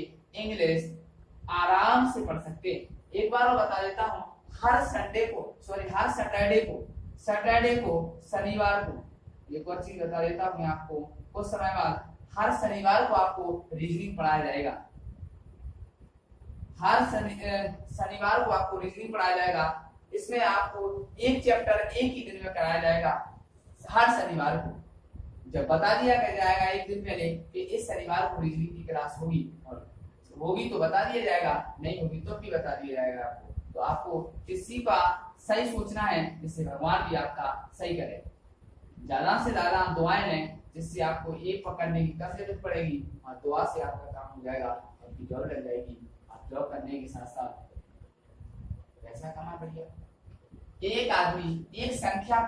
इंग्लिश आराम से पढ़ सकते हैं। एक बार और बता देता हूँ, हर सैटरडे को शनिवार को एक और चीज बता देता हूँ आपको, कुछ समय बाद हर शनिवार को आपको रीजनिंग पढ़ाया जाएगा। हर शनिवार को आपको रीजनिंग पढ़ाया जाएगा। इसमें आपको एक चैप्टर एक ही दिन में कराया जाएगा हर शनिवार को। जब बता दिया जाएगा एक दिन पहले कि इस शनिवार को रीजनिंग की क्लास होगी, और होगी तो बता दिया जाएगा, नहीं होगी तो भी बता दिया जाएगा आपको। तो आपको किसी का सही सोचना है जिससे भगवान भी आपका सही करे। ज्यादा से ज्यादा दुआएं लें जिससे आपको एक पकड़ने की कम जरूरत पड़ेगी और दुआ से आपका काम हो जाएगा, आपकी जॉब लग जाएगी। आप जॉब करने के साथ साथ पैसा कमा बढ़िया। एक आदमी एक संख्या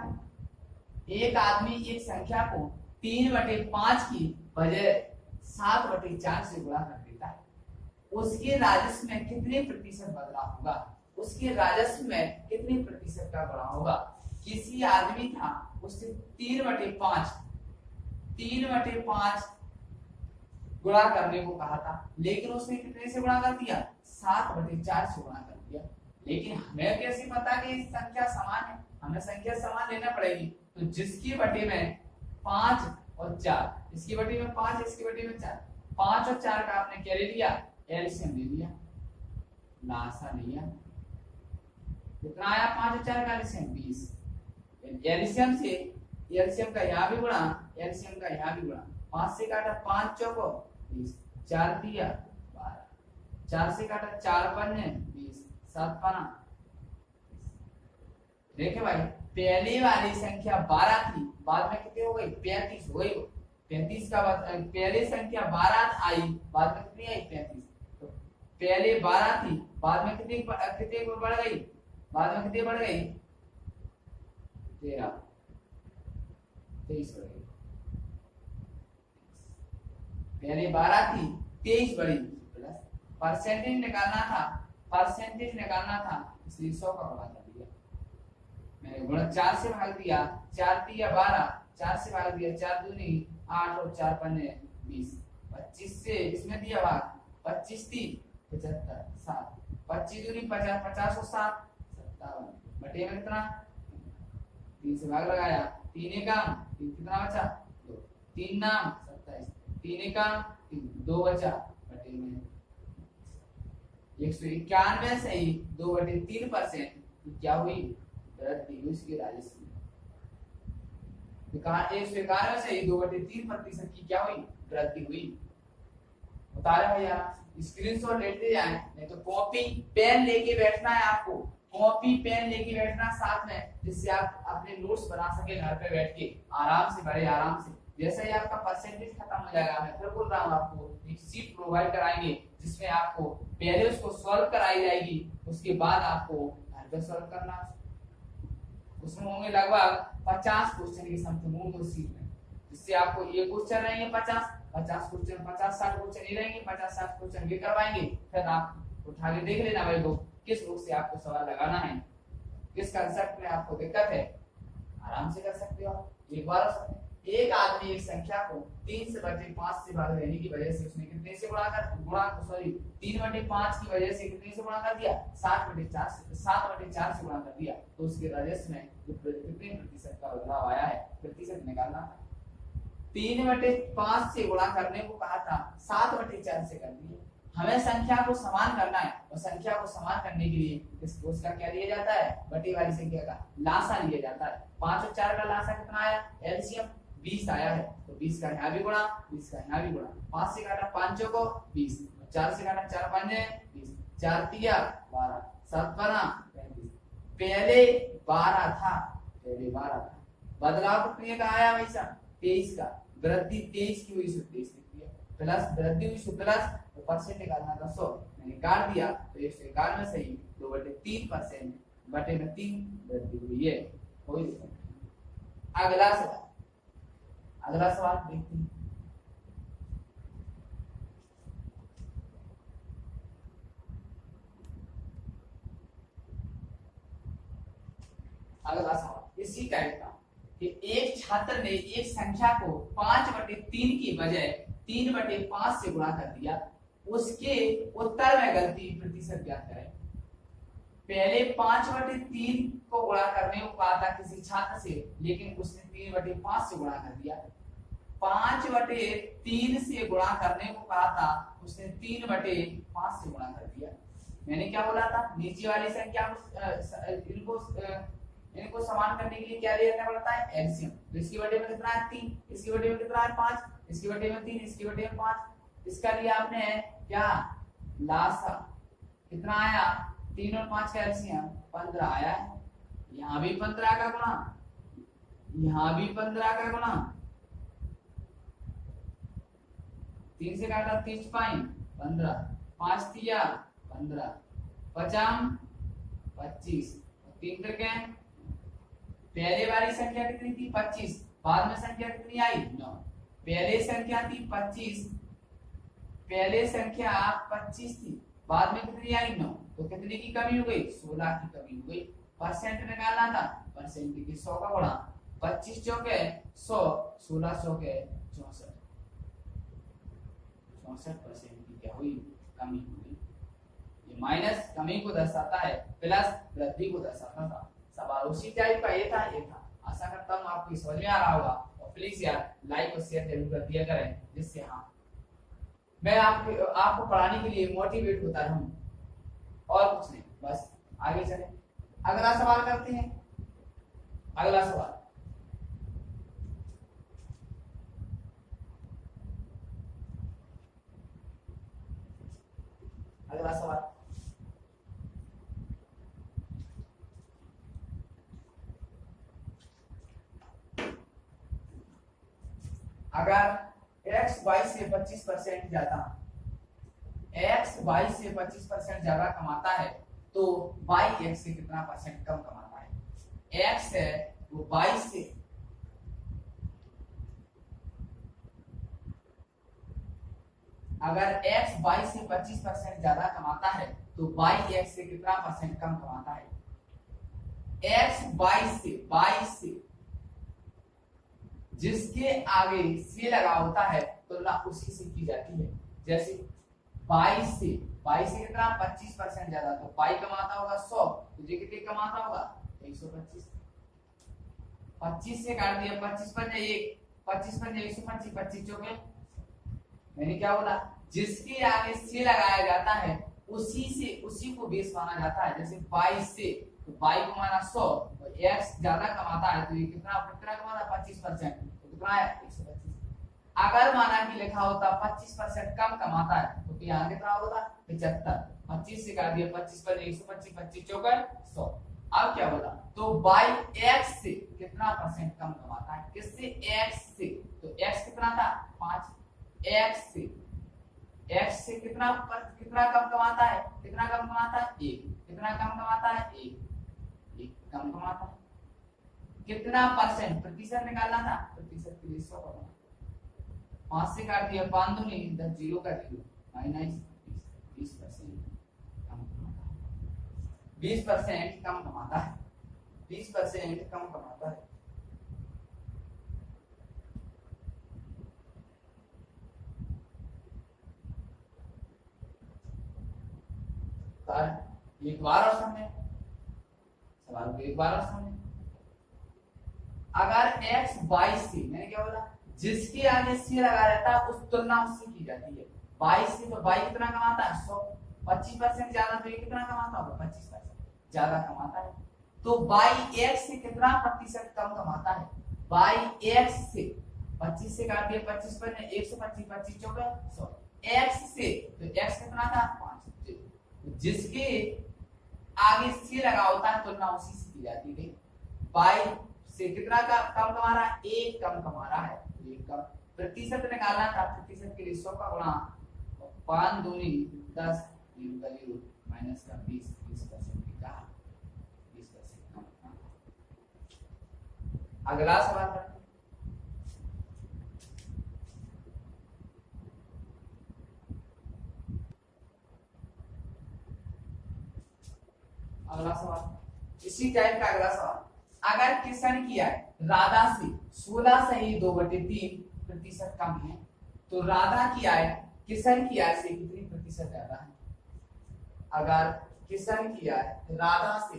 को 3/5 की बजाय 7/4 से गुणा कर देता है, उसके राजस्व में कितने प्रतिशत बदलाव होगा? उसके राजस्व में कितने प्रतिशत का बढ़ाव होगा? किसी आदमी था, उससे 3/5 गुणा करने को कहा था, लेकिन उसने कितने से गुणा कर दिया? 7/4 से गुणा कर दिया। लेकिन हमें कैसे पता कि संख्या समान है? हमें संख्या समान लेना पड़ेगी। तो जिसके बटे में 5 और 4, इसकी बटे में 5, इसकी बटे में 4, 5 और 4 का आपने क्या ले लिया? एलसीएम ले लिया। लासा नहीं है, कितना आया? 5 और 4 का एलसीएम 20। एलसीएम का यहाँ भी गुणा, एलसीएम का यहाँ भी गुणा। 5 से काटा 5 चौको 20, 4 दिया 12, 4 से काटा 4 पन्ने 20, 7 पन्ना। देखे भाई, पहली वाली संख्या 12 थी, बाद में कितनी हो गई? 35 हो गई। 35 का पहले संख्या 12 आई, बाद में कितनी आई? 35। तो पहले 12 थी, बाद में कितनी बढ़ गई? बाद में कितनी बढ़ गई? 13, 23 बढ़ गई। पहले 12 थी, 23 बढ़ी। प्लस परसेंटेज निकालना था, इसलिए 100 का गुणा कर दिया। मैंने गुणा 4 से भाग दिया, 4 दिया 12, 4 से भाग दिया, 4 दूनी 8 और 4 पन्ने 20, 25 से इसमें दिया भाग, 25 थी 75, 7, 25 दूनी 50, 50 और 7 57, बटे में कितना? 3 से भाग लगाया, 3 एकम कितना बचा 2, 3 नाम 27, 3 का 3, 2 बचा बटे में 191 से ही 2/3% क्या हुई वृद्धि हुई इसके राजस्व में। 191 से ही 2/3% की क्या हुई वृद्धि हुई। बता रहे भैया स्क्रीनशॉट लेते जाए, नहीं तो कॉपी पेन लेके बैठना है आपको, कॉपी पेन लेके बैठना साथ में, जिससे आप अपने नोट्स बना सके घर पे बैठ के आराम से, बड़े आराम से। जैसे ही आपका परसेंटेज खत्म हो जाएगा, मैं फिर बोल रहा हूँ आपको एक शीट प्रोवाइड कराएंगे जिसमें आपको पहले उसको सॉल्व कराई जाएगी, उसके बाद आपको घर पे सॉल्व करना। उसमें होंगे लगभग 50 क्वेश्चन के समथिंग होंगे उस शीट में, जिससे आपको ये क्वेश्चन रहेंगे 50 क्वेश्चन, 50-60 क्वेश्चन ही रहेंगे, 50-60 क्वेश्चन भी करवाएंगे। फिर आप उठा के देख लेना भाई लोग किस बुक से आपको सवाल लगाना है, किस कंसेप्ट में आपको दिक्कत है, आराम से कर सकते हो। एक बार एक आदमी एक संख्या को 3 से बटे 5 से भाग देने की वजह से उसने कितने से गुणा 3/5 की वजह से कितने से गुणा कर दिया 7/4 से गुणा कर दिया, तो उसके राजस्व में कितने प्रतिशत का बदलाव आया है, प्रतिशत निकालना था। 3/5 से गुणा करने को कहा था, 7/4 से कर दिया। हमें संख्या को समान करना है, और संख्या को समान करने के लिए उसका क्या लिया जाता है, बटे वाली संख्या का लासा लिया जाता है। 5 और 4 का लासा कितना आया, एलसीएम 20 आया है, तो 20 का यहाँ भी गुणा, 20 का यहाँ भी गुणा। 5 से काटा 5 को 20, 4 से काटा 4 5 20, 4 तिया 12, 7 बना 35। पहले 12 था, बदलाव कितने का आया भाई साहब 23 का, वृद्धि 23 की हुई 23 लिख दिया, प्लस वृद्धि हुई प्लस परसेंट निकालना था 100, मैंने काट दिया तो 191 से ही 2/3% बटे में 3 वृद्धि हुई है। कोई अगला सवाल देखते हैं। अगला सवाल इसी टाइप का कि एक छात्र ने एक संख्या को 5/3 की बजाय 3/5 से गुणा कर दिया, उसके उत्तर में गलती प्रतिशत ज्ञात करें। पहले 5/3 को गुणा करने को कहा था किसी छात्र से, लेकिन उसने 3/5 से गुणा कर दिया। 5/3 से गुणा करने को कहा था, उसने 3/5 से गुणा कर दिया। मैंने क्या बोला था, नीचे वाली संख्या को इनको समान करने के लिए क्या लेना पड़ता है, एलसीएम। तो इसकी बटे में कितना है 3, इसकी बटे में कितना है 5, इसकी बटे में 3, इसकी बटे में 5। इसका लिया आपने क्या लासा, कितना आया 3 और 5 का एलसीएम 15 आया है। यहाँ भी 15 का गुणा, यहाँ भी 15 का गुणा, 3 से काटा 30 पाइन 15, 5 तिया 15, 50 25, 3 त्रिके। पहले वाली संख्या कितनी थी 25, बाद में संख्या कितनी आई 9। पहले संख्या थी 25, पहले संख्या 25 थी, बाद में कितनी आई 9, तो कितने की कमी हो गई 16 की कमी हो गई। परसेंट निकालना था, परसेंट की 100 का गुणा, 25 चौके 100, 16 चौके 64, 64% की क्या हुई कमी हुई। ये माइनस कमी को दर्शाता है, प्लस वृद्धि को दर्शाता था। सवाल उसी टाइप का ये था। आशा करता हूँ आपको समझ में आ रहा होगा, और प्लीज यार लाइक और शेयर जरूर कर दिया करें, जिससे मैं आपको पढ़ाने के लिए मोटिवेट होता रहूं, और कुछ नहीं, बस आगे चले। अगला सवाल करते हैं। अगला सवाल अगर x y से 25% ज्यादा, x y से 25% ज्यादा कमाता है, तो y x से कितना परसेंट कम कमाता है। x है वो y से, अगर x y से 25% ज्यादा कमाता है, तो y x से कितना परसेंट कम कमाता है। x y से जिसके आगे से लगा होता है तुलना उसी से की जाती है। जैसे 22 से कितना 25% ज्यादा, तो y कमाता होगा 100, तो ये कितने कमाता होगा 125। 25 से काट दिया, 25 पर जाए 1, 25 पर जाए 125, 25 चौके। मैंने क्या बोला, जिसके आगे से लगाया जाता है उसी को बेस माना जाता है। जैसे 22 से, तो 22 को माना 100, तो x ज्यादा कमाता है तो ये कितना कितना कमाता है 25%, तो कितना है 125। अगर माना कि लिखा होता 25% कम कमाता है तो यहाँ कितना होगा 75। 25 से काट दिया, 25 पर 125, 25 चौके 100। अब क्या बोला, तो बाई x से कितना परसेंट कम कमाता है, किससे, x से। तो x कितना था 5, x से कितना कम कमाता है, कितना कम कमाता है 1, कितना कम कमाता है 1 कम कमाता है। कितना परसेंट, प्रतिशत निकालना था, प्रतिशत के लिए 100 करना। 5 से काट दिया, 5 दूनी 10, 0 का 0, माइनस 20% कम कमाता है, 20% कम कमाता है, 20% कम कमाता है। एक बार और समझे सवाल को, एक बार और समझे। अगर x 22 से, मैंने क्या बोला, जिसके आगे से लगा रहता है उस तुलना उससे की जाती है। 22 से तो 22 कितना कमाता है 100, 25% ज्यादा, तो ये कितना कमाता होगा 25% ज्यादा कमाता है। तो बाई x से कितना प्रतिशत कम कमाता है, बाई x से 25 से काट दिया, 25 पर 125, 25 चौके 100, x से, तो x कितना था 5, जिसके आगे से लगा होता है तुलना उसी से की जाती है। बाई से कितना का कम कमा रहा है, 1 कम कमा रहा है, 1 कम। प्रतिशत निकालना था, प्रतिशत के लिए 100 का गुणा 5 दूनी 10, 0 का 0, माइनस का 20% की कहा 20% कम। अगला सवाल करते हैं। अगला सवाल इसी टाइप का अगला सवाल, अगर किशन की आय राधा से 16 सही 2/3% कम है तो राधा की आय किशन की आय से कितनी प्रतिशत ज्यादा है। अगर किशन की आय राधा से,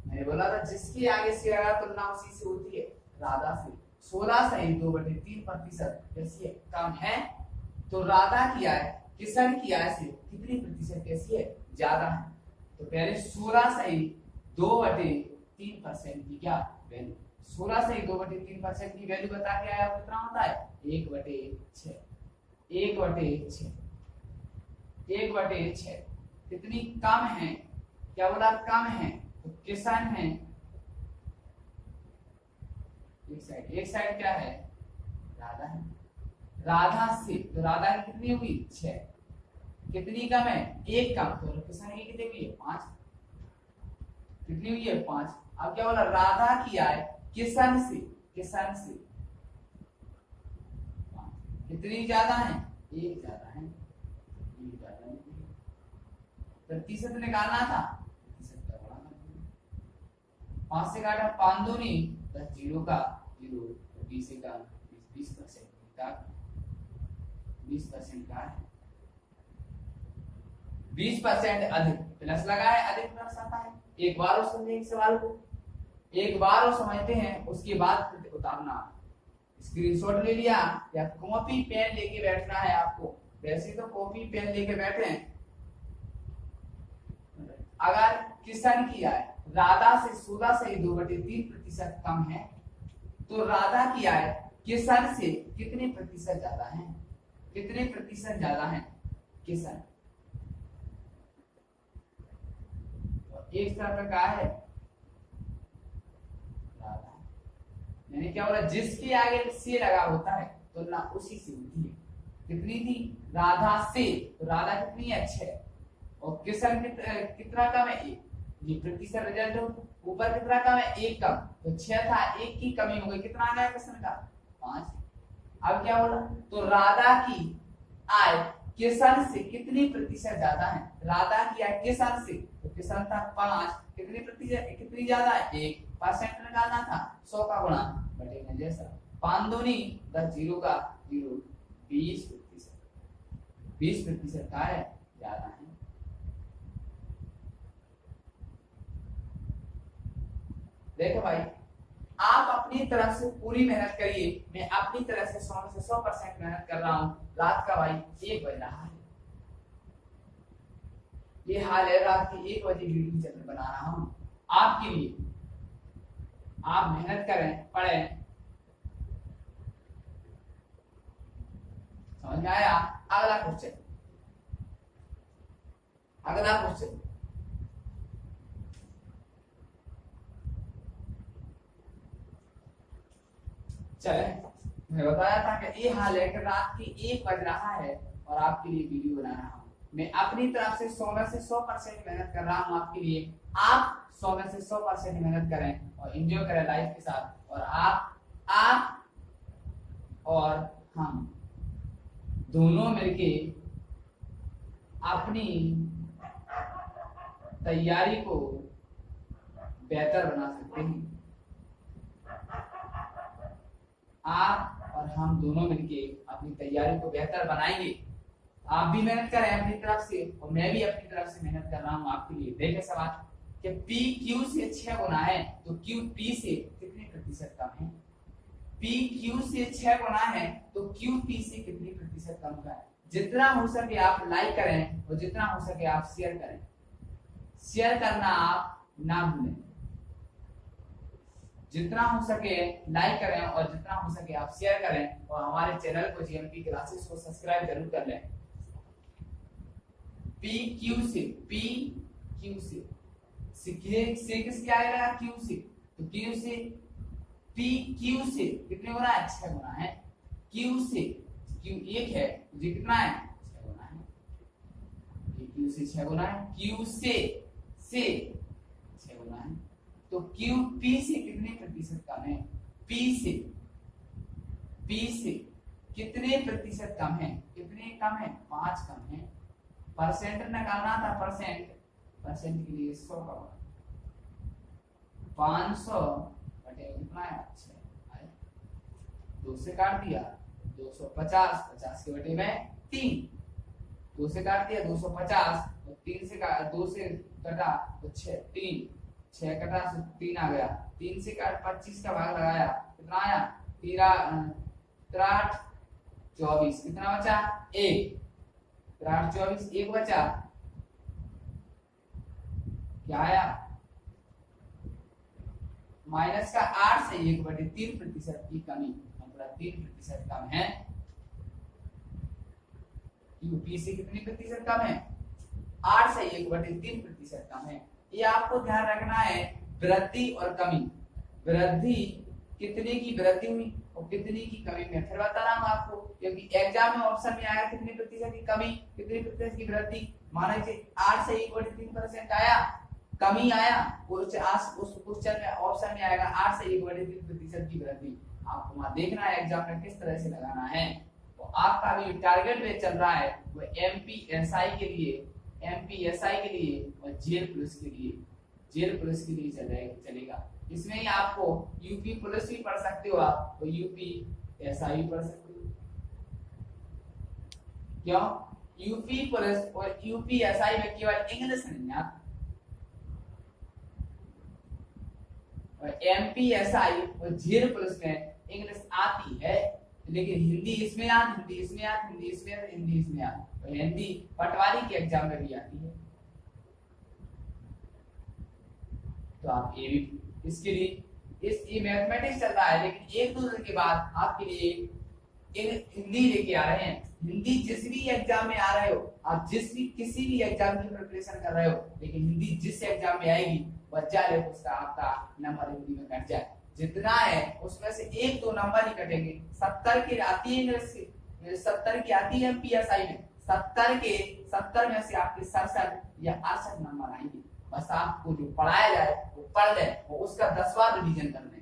मैंने बोला था जिसके आगे से लगा तुलना उसी से होती है, राधा से 16 सही 2/3% कैसी है कम है, तो राधा की आय किशन की आय से कितनी प्रतिशत कैसी है ज्यादा है। तो पहले 16 सही 2/3% की क्या वैल्यू, 16 सही 2/3% की वैल्यू बता के आया, कितना होता है 1/6, 1/6, 1/6 कितनी कम है, क्या बोला कम है, तो किसान है एक साइड क्या है राधा है, राधा से, तो राधा की कितनी हुई 6, कितनी कम है 1 कम, तो किसान की कितनी हुई है 5, कितनी हुई है 5। अब क्या बोला, राधा की आय किसान से कितनी ज्यादा है 1 ज्यादा है, 1 ज्यादा है। प्रतिशत निकालना था, प्रतिशत का गुणा कर दिया, 5 से काटा 5 दूनी 10, 0 का 0, 20 का 20% का 20% का है, 20% अधिक प्लस लगा है, अधिक प्लस आता है। एक बार और समझे इस सवाल को, एक बार और समझते हैं, उसके बाद उतारना। स्क्रीनशॉट ले लिया या कॉपी पेन लेके बैठना है आपको, वैसे तो कॉपी पेन लेके बैठे हैं। अगर किशन की आय राधा से 16 से 2/3% कम है तो राधा की आय किशन से कितने प्रतिशत ज्यादा है, कितने प्रतिशत ज्यादा है किशन। एक तरफ का है राधा, मैंने क्या बोला जिसके आगे से लगा होता है तो ना उसी से होती है। कितनी थी राधा से, तो राधा कितनी है 6, और किशन कितना कम है 1, ये प्रतिशत रिजल्ट हो। ऊपर कितना कम है 1 कम, तो 6 था 1 की कमी हो गई, कितना आ गया किशन का 5। अब क्या बोला, तो राधा की आय किशन से कितनी प्रतिशत ज्यादा है, राधा की आय किशन से, तो किशन था 5, कितनी प्रतिशत कितनी ज्यादा है 1% निकालना था, 100 का गुणा बटे में जैसा 5 दूनी 10, 0 का 0, 20%, 20% का है ज्यादा है। देखो भाई, आप अपने अपनी तरफ से पूरी मेहनत करिए, मैं अपनी तरफ से 100 में से 100% मेहनत कर रहा हूँ। रात का भाई 1 बज रहा है, ये हाल है, रात के 1 बजे वीडियो चैनल बना रहा हूँ आपके लिए। आप मेहनत करें, पढ़ें। समझ में आया? अगला क्वेश्चन, अगला क्वेश्चन, चले, मैं बताया था कि ये हाल है कि रात के 1 बज रहा है और आपके लिए वीडियो बना रहा हूँ। मैं अपनी तरफ से 100 में से 100% मेहनत कर रहा हूँ आपके लिए। आप 100 में से 100% मेहनत करें और एंजॉय करें लाइफ के साथ। और आप और हम दोनों मिलके अपनी तैयारी को बेहतर बना सकते हैं। आप और हम दोनों मिलके अपनी तैयारी को बेहतर बनाएंगे। आप भी मेहनत करें अपनी तरफ से और मैं भी अपनी तरफ से मेहनत कर रहा हूं आपके लिए। देखें सवाल कि P Q से 6 गुना है तो Q P से कितने प्रतिशत कम है? P Q से 6 गुना है तो Q P से कितने प्रतिशत कम है? जितना हो सके आप लाइक करें और जितना हो सके आप शेयर करें। शेयर करना आप ना भूलें। जितना हो सके लाइक करें और जितना हो सके आप शेयर करें और हमारे चैनल को जीएमपी क्लासेस को सब्सक्राइब जरूर कर लें। पी क्यू से किसके आएगा? क्यू से, तो क्यू से पी क्यू से कितने गुना है? 6 गुना है। क्यू से क्यू 1 है तो ये कितना है? 6 गुना है। क्यू से 6 गुना है, क्यू से 6 गुना है। तो क्यू पी से कितने प्रतिशत कम है? पी से कितने प्रतिशत कम है? कितने कम है? 5 कम है। परसेंट निकालना था, परसेंट के लिए 100 का 500 बटे कितना है? 6। 2 से काट दिया 250, 50 के बटे में 3, 2 से काट दिया 250 और 3 से 2 से कटा तो 3 6 कटा तो 3 आ गया। 3 से काट 25 का भाग लगाया, कितना आया? 3 24, कितना बचा? 1। 24 1 बचा, क्या आया? माइनस का 8 से 1 बटे 3% की कमी, मतलब 3% कम है। यूपी से कितनी प्रतिशत कम है? 8 से 1 बटे 3% कम है। ये आपको ध्यान रखना है, वृद्धि और कमी। वृद्धि कितने की वृद्धि हुई और कितने की कमी में फिर बता रहा हूं आपको, क्योंकि एग्जाम में ऑप्शन में आया कितने प्रतिशत की कमी, कितने प्रतिशत की वृद्धि। मान लीजिए 8 से 1 बटे 3% आया, कमी आया, उस क्वेश्चन में ऑप्शन में आएगा 8 से 1 बटे 3% की वृद्धि। आपको वहां देखना है एग्जाम में किस तरह से लगाना है। तो आपका अभी टारगेट में चल रहा है वो एमपीएसआई के लिए और जेल पुलिस के लिए चलेगा। इसमें ही आपको यूपी पुलिस भी पढ़ सकते हो आप, तो यूपीएसआई भी पढ़ सकते हो। क्यों? यूपी पुलिस और यूपीएसआई में केवल इंग्लिश नहीं आती, और एमपीएसआई और जेल पुलिस में इंग्लिश आती है, लेकिन हिंदी इसमें आती, हिंदी इसमें आती, और हिंदी पटवारी के एग्जाम में भी आती है। तो आप ये भी इसके लिए ये मैथमेटिक्स चल रहा है, लेकिन 1-2 दिन के बाद आपके लिए हिंदी लेके आ रहे हैं। हिंदी जिस भी एग्जाम में आ रहे हो, आप किसी भी एग्जाम की प्रिपरेशन कर रहे हो, लेकिन हिंदी जिस एग्जाम में आएगी बच्चा ले उसका आपका नंबर हिंदी में कट जाए। जितना है उसमें से 1-2 नंबर ही कटेंगे। 70 की आती है इंग्लिश की, 70 की आती है एमपीएसआई में, 70 में से आपके 67 या 68 नंबर आएंगे। बस आपको जो पढ़ाया जाए वो पढ़ ले, वो उसका 10 बार रिवीजन कर ले,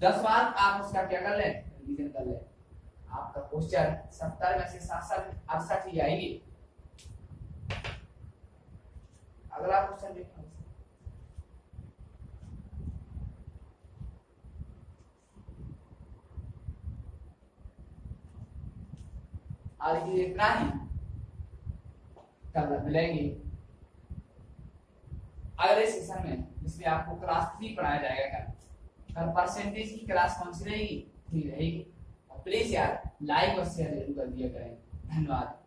10 बार आप उसका क्या कर ले? रिवीजन कर ले। आपका क्वेश्चन 70 में से 67 68 ही आएगी। अगला क्वेश्चन देखो। आज की इतना ही, कल मिलेंगे अगले सेशन में, जिसमें आपको क्लास 3 पढ़ाया जाएगा। कल परसेंटेज की क्लास कौन सी रहेगी? 3 रहेगी। प्लीज यार लाइक और शेयर जरूर कर दिया करें। धन्यवाद।